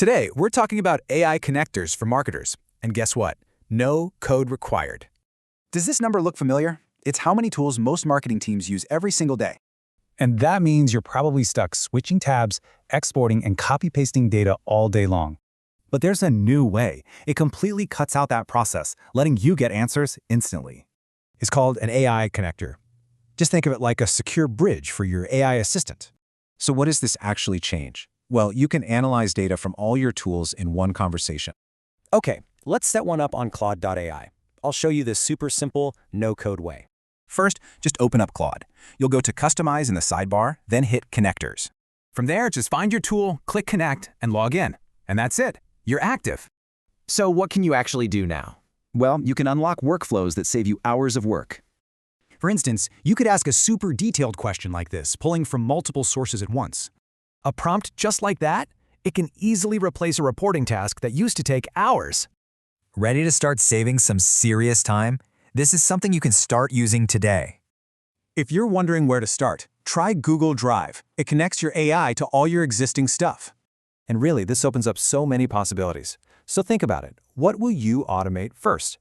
Today, we're talking about AI connectors for marketers. And guess what? No code required. Does this number look familiar? It's how many tools most marketing teams use every single day. And that means you're probably stuck switching tabs, exporting, and copy-pasting data all day long. But there's a new way. It completely cuts out that process, letting you get answers instantly. It's called an AI connector. Just think of it like a secure bridge for your AI assistant. So what does this actually change? Well, you can analyze data from all your tools in one conversation. Okay, let's set one up on Claude.ai. I'll show you this super simple, no-code way. First, just open up Claude. You'll go to Customize in the sidebar, then hit Connectors. From there, just find your tool, click Connect, and log in. And that's it. You're active. So what can you actually do now? Well, you can unlock workflows that save you hours of work. For instance, you could ask a super detailed question like this, pulling from multiple sources at once. A prompt just like that, it can easily replace a reporting task that used to take hours. Ready to start saving some serious time? This is something you can start using today. If you're wondering where to start, try Google Drive. It connects your AI to all your existing stuff. And really, this opens up so many possibilities. So think about it. What will you automate first?